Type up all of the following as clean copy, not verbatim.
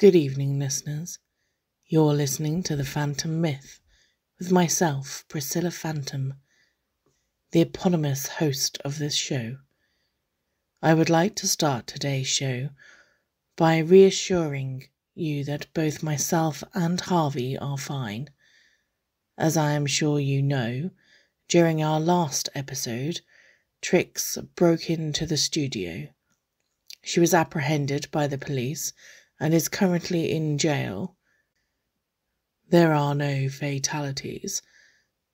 Good evening, listeners. You're listening to The Phantom Myth with myself, Priscilla Phantom, the eponymous host of this show. I would like to start today's show by reassuring you that both myself and Harvey are fine. As I am sure you know, during our last episode, Trix broke into the studio. She was apprehended by the police and is currently in jail. There are no fatalities.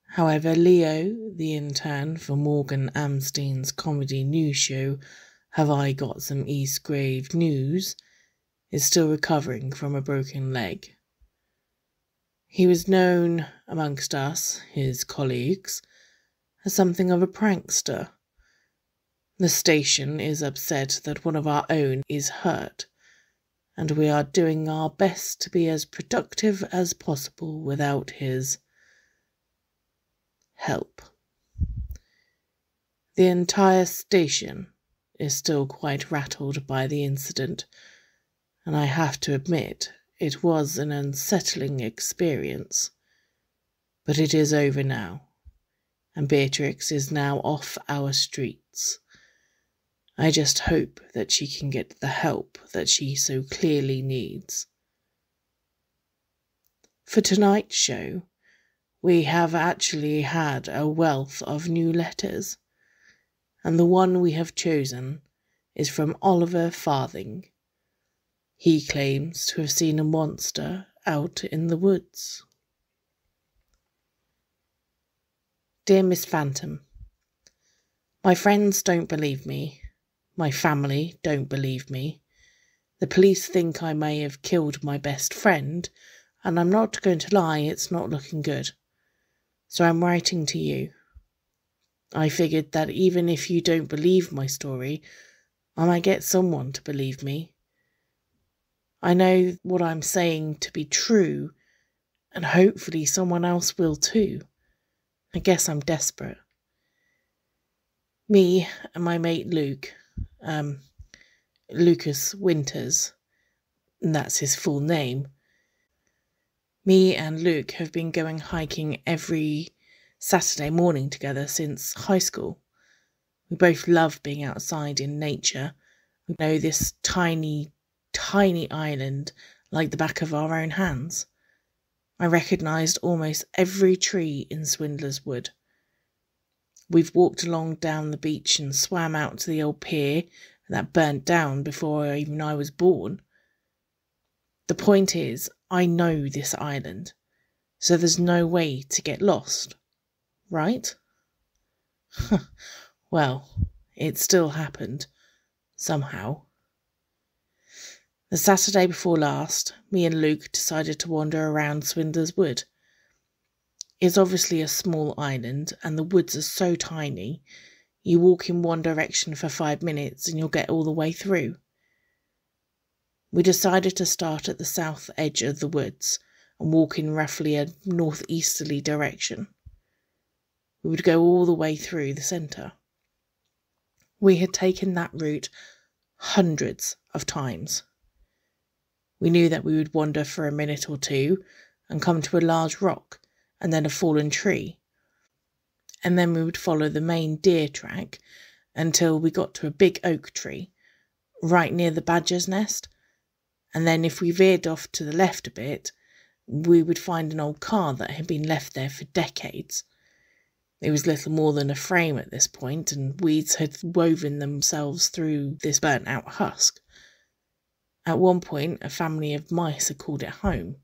However, Leo, the intern for Morgan Amstein's comedy news show Have I Got Some East Grave News, is still recovering from a broken leg. He was known amongst us, his colleagues, as something of a prankster. The station is upset that one of our own is hurt, and we are doing our best to be as productive as possible without his help. The entire station is still quite rattled by the incident, and I have to admit it was an unsettling experience. But it is over now, and Beatrix is now off our streets. I just hope that she can get the help that she so clearly needs. For tonight's show, we have actually had a wealth of new letters, and the one we have chosen is from Oliver Farthing. He claims to have seen a monster out in the woods. Dear Miss Phantom, my friends don't believe me. My family don't believe me. The police think I may have killed my best friend, and I'm not going to lie, it's not looking good. So I'm writing to you. I figured that even if you don't believe my story, I might get someone to believe me. I know what I'm saying to be true, and hopefully someone else will too. I guess I'm desperate. Me and my mate Luke, Lucas Winters, and that's his full name. Me and Luke have been going hiking every Saturday morning together since high school. We both love being outside in nature. We know this tiny island like the back of our own hands. I recognised almost every tree in Swindler's Wood. We've walked along down the beach and swam out to the old pier that burnt down before even I was born. The point is, I know this island, so there's no way to get lost, right? Well, it still happened, somehow. The Saturday before last, me and Luke decided to wander around Swindler's Wood. It's obviously a small island, and the woods are so tiny, you walk in one direction for 5 minutes and you'll get all the way through. We decided to start at the south edge of the woods and walk in roughly a northeasterly direction. We would go all the way through the centre. We had taken that route hundreds of times. We knew that we would wander for a minute or two and come to a large rock and then a fallen tree. And then we would follow the main deer track until we got to a big oak tree right near the badger's nest. And then if we veered off to the left a bit, we would find an old car that had been left there for decades. It was little more than a frame at this point, and weeds had woven themselves through this burnt-out husk. At one point, a family of mice had called it home,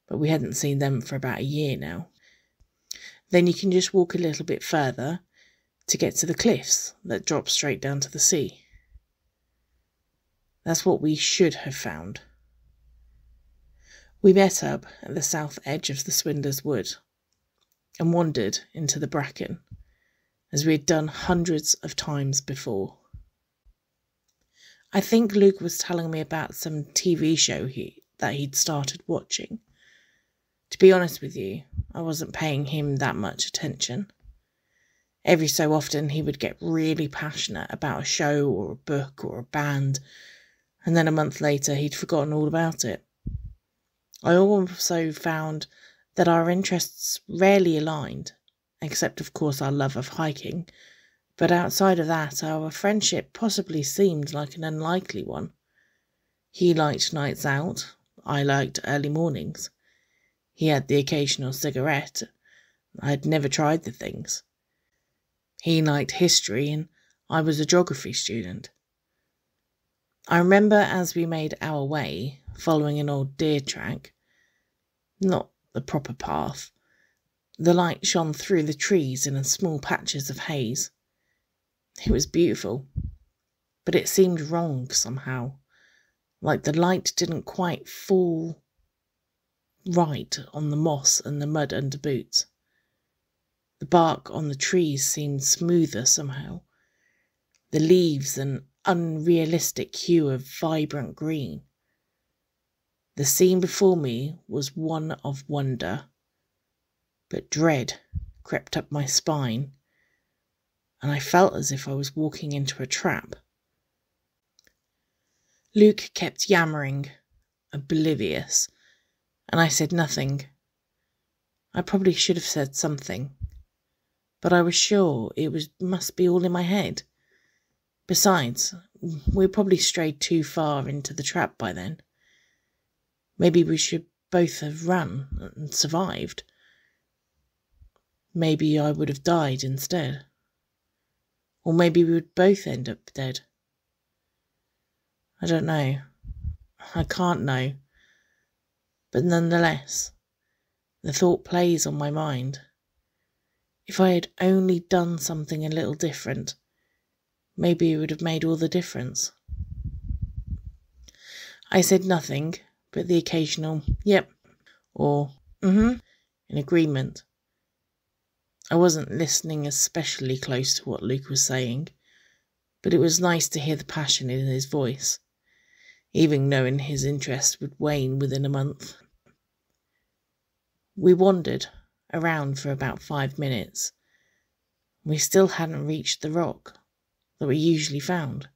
but we hadn't seen them for about a year now. Then you can just walk a little bit further to get to the cliffs that drop straight down to the sea. That's what we should have found. We met up at the south edge of the Swindler's Wood and wandered into the bracken, as we had done hundreds of times before. I think Luke was telling me about some TV show that he'd started watching. To be honest with you, I wasn't paying him that much attention. Every so often he would get really passionate about a show or a book or a band, and then a month later he'd forgotten all about it. I also found that our interests rarely aligned, except of course our love of hiking, but outside of that our friendship possibly seemed like an unlikely one. He liked nights out, I liked early mornings. He had the occasional cigarette. I'd never tried the things. He liked history and I was a geography student. I remember as we made our way, following an old deer track, not the proper path, the light shone through the trees in small patches of haze. It was beautiful, but it seemed wrong somehow, like the light didn't quite fall right on the moss and the mud under boots. The bark on the trees seemed smoother somehow, the leaves an unrealistic hue of vibrant green. The scene before me was one of wonder, but dread crept up my spine, and I felt as if I was walking into a trap. Luke kept yammering, oblivious, and I said nothing. I probably should have said something, but I was sure must be all in my head. Besides, we probably strayed too far into the trap by then. Maybe we should both have run and survived. Maybe I would have died instead. Or maybe we would both end up dead. I don't know. I can't know. But nonetheless, the thought plays on my mind. If I had only done something a little different, maybe it would have made all the difference. I said nothing but the occasional yep or in agreement. I wasn't listening especially close to what Luke was saying, but it was nice to hear the passion in his voice, even knowing his interest would wane within a month. We wandered around for about 5 minutes. We still hadn't reached the rock that we usually found.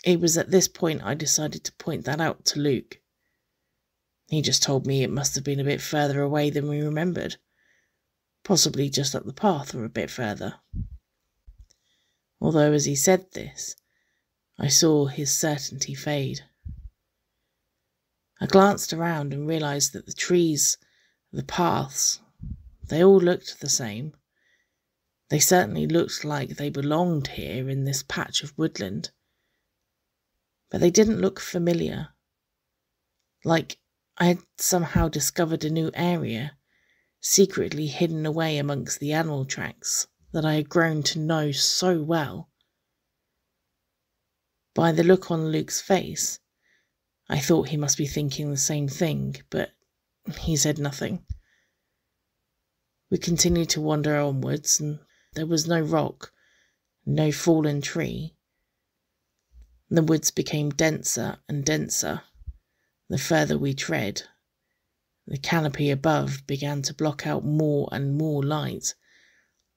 It was at this point I decided to point that out to Luke. He just told me it must have been a bit further away than we remembered, possibly just up the path or a bit further. Although as he said this, I saw his certainty fade. I glanced around and realised that the trees, the paths, they all looked the same. They certainly looked like they belonged here in this patch of woodland. But they didn't look familiar. Like I had somehow discovered a new area, secretly hidden away amongst the animal tracks that I had grown to know so well. By the look on Luke's face, I thought he must be thinking the same thing, but he said nothing. We continued to wander onwards, and there was no rock, no fallen tree. The woods became denser and denser. The further we tread, the canopy above began to block out more and more light,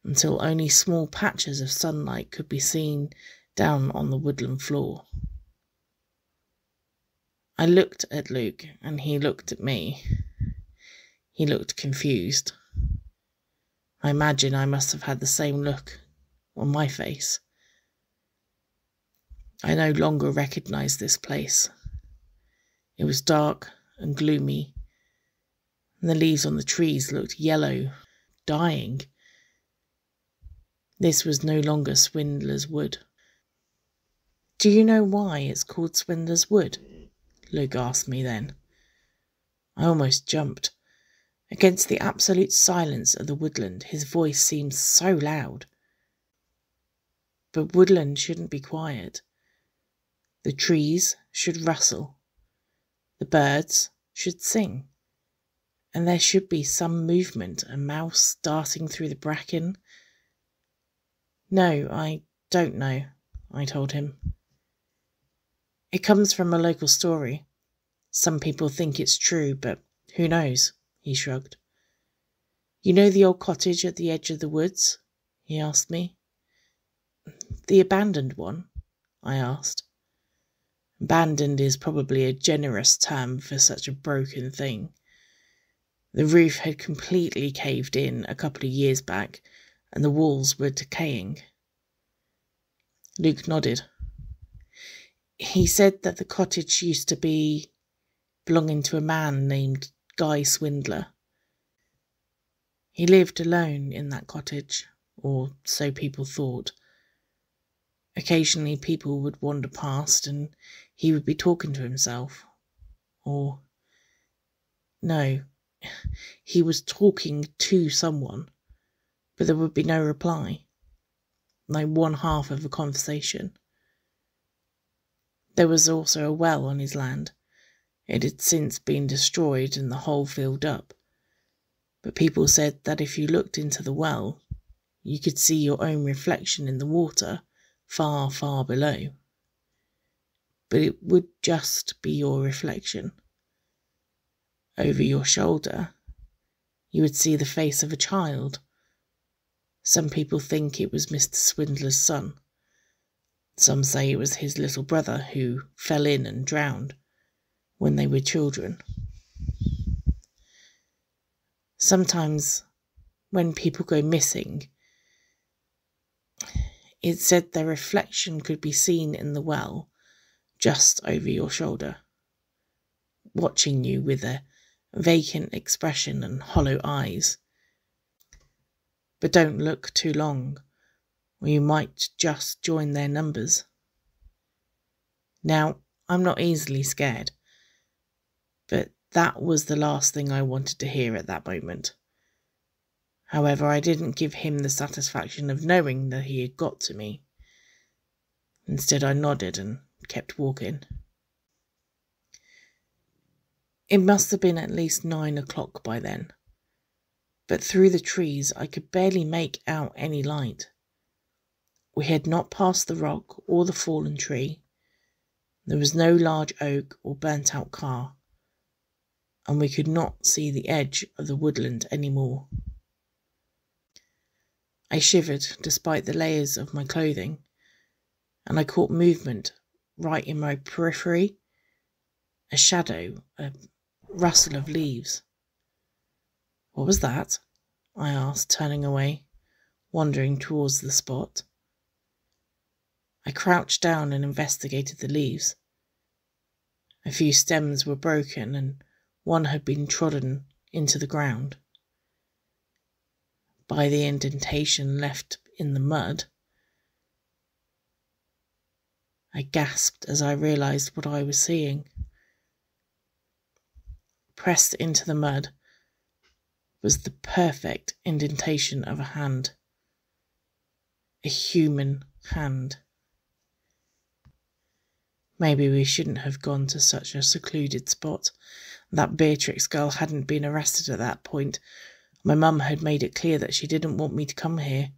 until only small patches of sunlight could be seen down on the woodland floor. I looked at Luke, and he looked at me. He looked confused. I imagine I must have had the same look on my face. I no longer recognised this place. It was dark and gloomy, and the leaves on the trees looked yellow, dying. This was no longer Swindler's Wood. "Do you know why it's called Swindler's Wood?" Luke asked me then. I almost jumped. Against the absolute silence of the woodland, his voice seemed so loud. But woodland shouldn't be quiet. The trees should rustle. The birds should sing. And there should be some movement, a mouse darting through the bracken. "No, I don't know," I told him. "It comes from a local story. Some people think it's true, but who knows?" he shrugged. "You know the old cottage at the edge of the woods?" he asked me. "The abandoned one?" I asked. Abandoned is probably a generous term for such a broken thing. The roof had completely caved in a couple of years back, and the walls were decaying. Luke nodded. He said that the cottage used to be belonging to a man named Guy Swindler. He lived alone in that cottage, or so people thought. Occasionally people would wander past and he would be talking to himself. Or, no, he was talking to someone, but there would be no reply, like one half of a conversation. There was also a well on his land. It had since been destroyed and the hole filled up, but people said that if you looked into the well, you could see your own reflection in the water far, far below. But it would just be your reflection. Over your shoulder, you would see the face of a child. Some people think it was Mr. Swindler's son. Some say it was his little brother who fell in and drowned when they were children. Sometimes when people go missing, it said their reflection could be seen in the well just over your shoulder, watching you with a vacant expression and hollow eyes. But don't look too long, or you might just join their numbers. Now, I'm not easily scared, but that was the last thing I wanted to hear at that moment. However, I didn't give him the satisfaction of knowing that he had got to me. Instead, I nodded and kept walking. It must have been at least 9 o'clock by then, but through the trees I could barely make out any light. We had not passed the rock or the fallen tree. There was no large oak or burnt-out car, and we could not see the edge of the woodland any more. I shivered despite the layers of my clothing, and I caught movement right in my periphery, a shadow, a rustle of leaves. What was that? I asked, turning away, wandering towards the spot. I crouched down and investigated the leaves. A few stems were broken and one had been trodden into the ground. By the indentation left in the mud, I gasped as I realized what I was seeing. Pressed into the mud was the perfect indentation of a hand. A human hand. Maybe we shouldn't have gone to such a secluded spot. That Beatrix girl hadn't been arrested at that point. My mum had made it clear that she didn't want me to come here.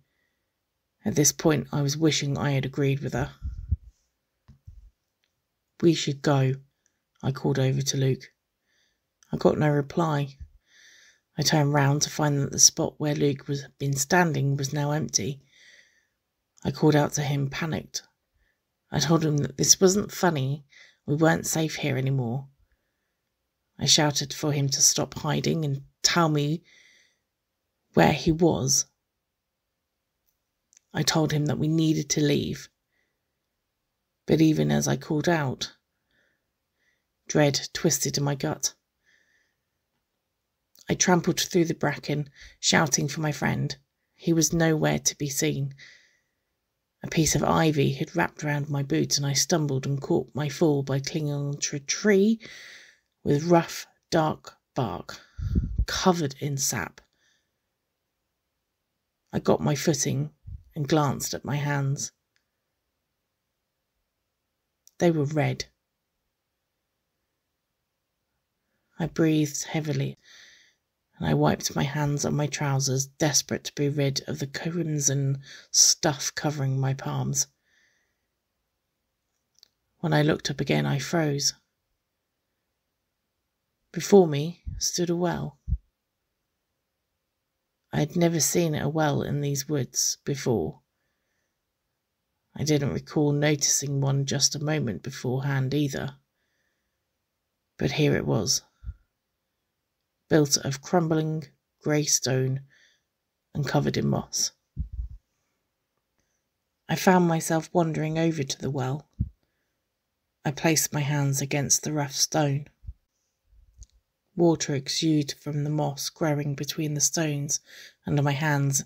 At this point, I was wishing I had agreed with her. We should go, I called over to Luke. I got no reply. I turned round to find that the spot where Luke had been standing was now empty. I called out to him, panicked. I told him that this wasn't funny. We weren't safe here anymore. I shouted for him to stop hiding and tell me where he was. I told him that we needed to leave. But even as I called out, dread twisted in my gut. I trampled through the bracken, shouting for my friend. He was nowhere to be seen. A piece of ivy had wrapped round my boot and I stumbled and caught my fall by clinging onto a tree with rough, dark bark, covered in sap. I got my footing and glanced at my hands. They were red. I breathed heavily, and I wiped my hands on my trousers, desperate to be rid of the crimson stuff covering my palms. When I looked up again, I froze. Before me stood a well. I had never seen a well in these woods before. I didn't recall noticing one just a moment beforehand either. But here it was, built of crumbling grey stone and covered in moss. I found myself wandering over to the well. I placed my hands against the rough stone. Water exuded from the moss growing between the stones under my hands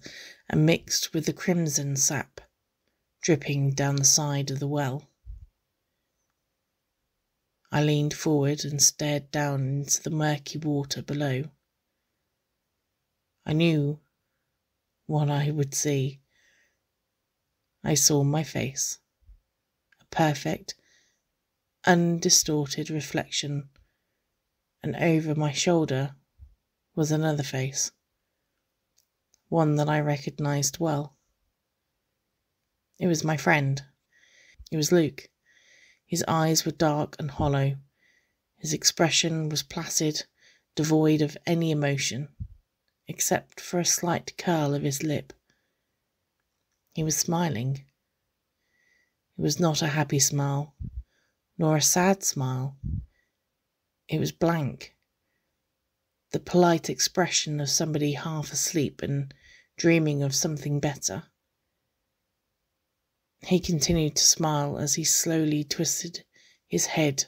and mixed with the crimson sap dripping down the side of the well. I leaned forward and stared down into the murky water below. I knew what I would see. I saw my face, a perfect, undistorted reflection, and over my shoulder was another face, one that I recognized well. It was my friend. It was Luke. His eyes were dark and hollow. His expression was placid, devoid of any emotion, except for a slight curl of his lip. He was smiling. It was not a happy smile, nor a sad smile. It was blank, the polite expression of somebody half asleep and dreaming of something better. He continued to smile as he slowly twisted his head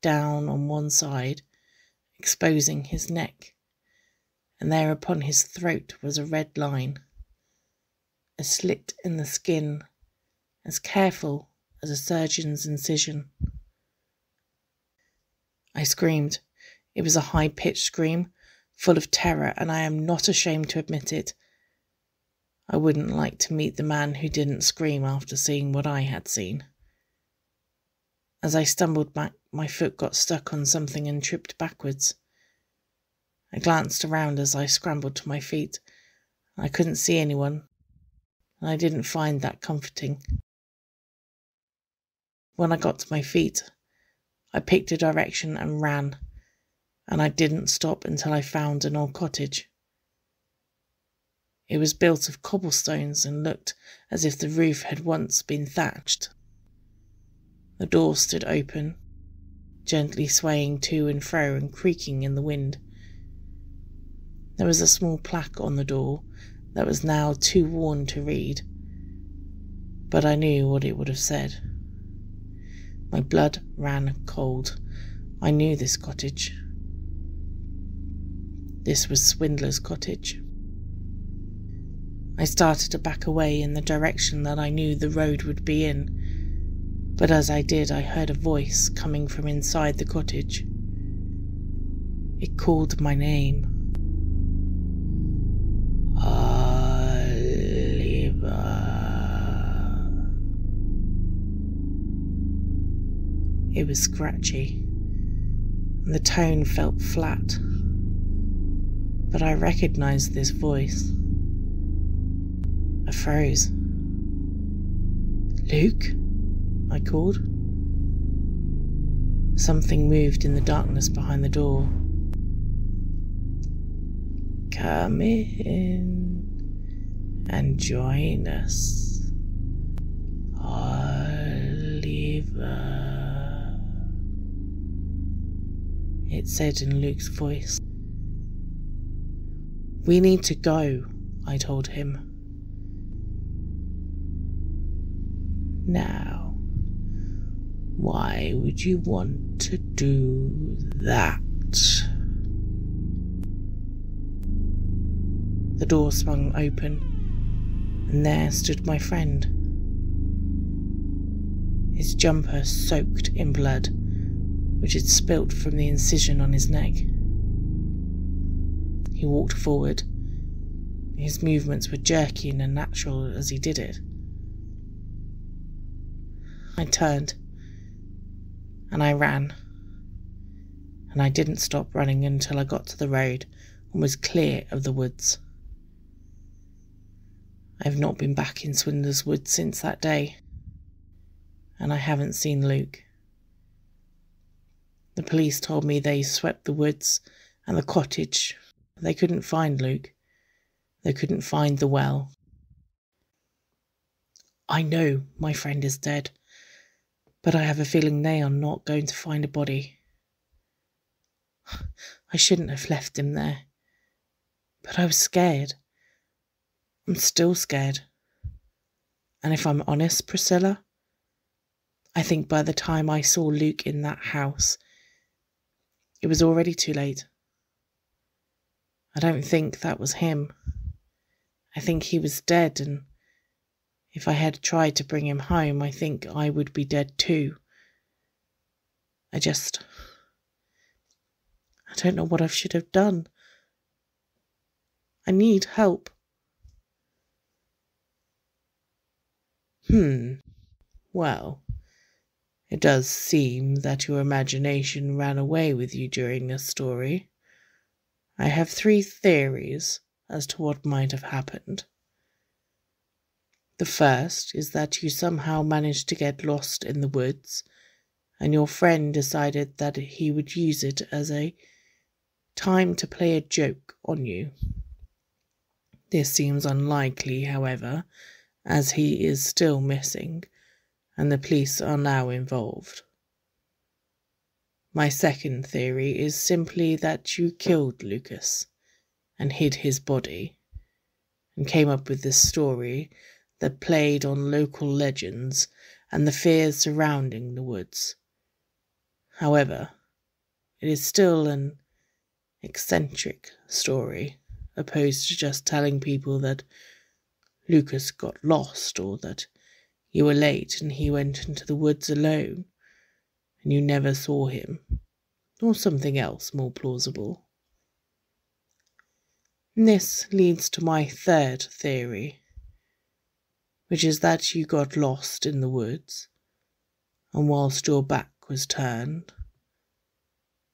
down on one side, exposing his neck, and there upon his throat was a red line, a slit in the skin, as careful as a surgeon's incision. I screamed. It was a high-pitched scream, full of terror, and I am not ashamed to admit it. I wouldn't like to meet the man who didn't scream after seeing what I had seen. As I stumbled back, my foot got stuck on something and tripped backwards. I glanced around as I scrambled to my feet. I couldn't see anyone, and I didn't find that comforting. When I got to my feet, I picked a direction and ran, and I didn't stop until I found an old cottage. It was built of cobblestones and looked as if the roof had once been thatched. The door stood open, gently swaying to and fro and creaking in the wind. There was a small plaque on the door that was now too worn to read, but I knew what it would have said. My blood ran cold. I knew this cottage. This was Swindler's cottage. I started to back away in the direction that I knew the road would be in, but as I did, I heard a voice coming from inside the cottage. It called my name. Oliver. It was scratchy, and the tone felt flat, but I recognized this voice. I froze. Luke? I called. Something moved in the darkness behind the door. Come in and join us, Oliver. It said in Luke's voice. We need to go, I told him. Now, why would you want to do that? The door swung open, and there stood my friend. His jumper soaked in blood, which had spilt from the incision on his neck. He walked forward. His movements were jerky and unnatural as he did it. I turned, and I ran, and I didn't stop running until I got to the road and was clear of the woods. I have not been back in Swindler's Wood since that day, and I haven't seen Luke. The police told me they swept the woods and the cottage. They couldn't find Luke. They couldn't find the well. I know my friend is dead, but I have a feeling they are not going to find a body. I shouldn't have left him there, but I was scared. I'm still scared. And if I'm honest, Priscilla, I think by the time I saw Luke in that house, it was already too late. I don't think that was him. I think he was dead, and if I had tried to bring him home, I think I would be dead too. I don't know what I should have done. I need help. Well, it does seem that your imagination ran away with you during this story. I have 3 theories as to what might have happened. The first is that you somehow managed to get lost in the woods, and your friend decided that he would use it as a time to play a joke on you. This seems unlikely, however, as he is still missing, and the police are now involved. My second theory is simply that you killed Lucas and hid his body, and came up with this story that played on local legends and the fears surrounding the woods. However, it is still an eccentric story, opposed to just telling people that Lucas got lost, or that you were late and he went into the woods alone and you never saw him, or something else more plausible. And this leads to my third theory, which is that you got lost in the woods, and whilst your back was turned,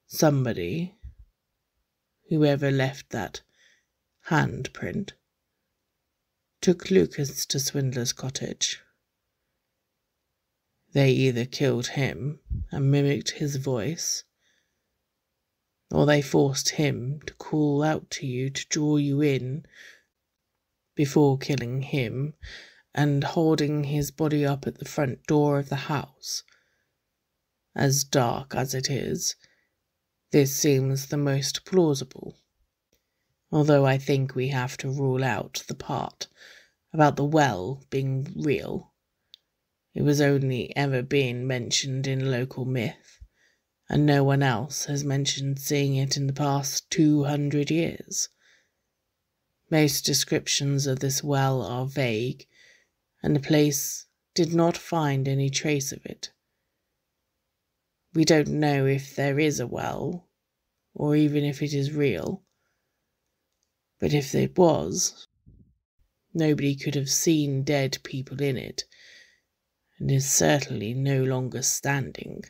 somebody, whoever left that handprint, took Lucas to Swindler's cottage. They either killed him and mimicked his voice, or they forced him to call out to you to draw you in before killing him and holding his body up at the front door of the house. As dark as it is, this seems the most plausible, although I think we have to rule out the part about the well being real. It was only ever been mentioned in local myth, and no one else has mentioned seeing it in the past 200 years. Most descriptions of this well are vague, and the place did not find any trace of it. We don't know if there is a well, or even if it is real. But if it was, nobody could have seen dead people in it, and is certainly no longer standing.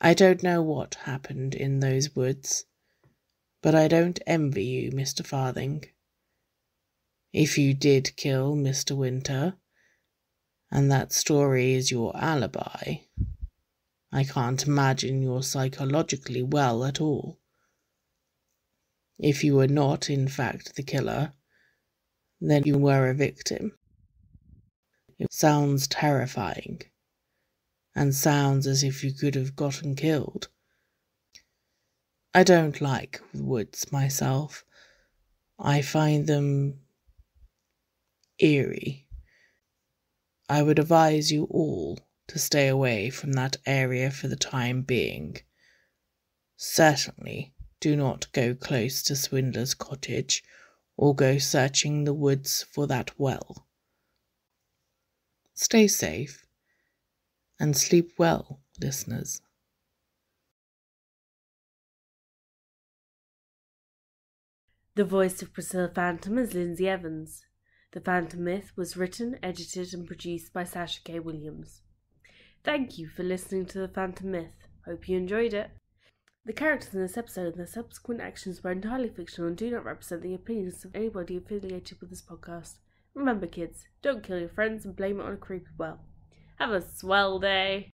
I don't know what happened in those woods, but I don't envy you, Mr. Farthing. If you did kill Mr. Winter, and that story is your alibi, I can't imagine you're psychologically well at all. If you were not, in fact, the killer, then you were a victim. It sounds terrifying, and sounds as if you could have gotten killed. I don't like woods myself. I find them eerie. I would advise you all to stay away from that area for the time being. Certainly do not go close to Swindler's cottage or go searching the woods for that well. Stay safe and sleep well, listeners. The voice of Priscilla Phantom is Lyndsey Evans. The Phantom Myth was written, edited and produced by Sasha K Williams. Thank you for listening to The Phantom Myth. Hope you enjoyed it. The characters in this episode and their subsequent actions were entirely fictional and do not represent the opinions of anybody affiliated with this podcast. Remember, kids, don't kill your friends and blame it on a creepy well. Have a swell day.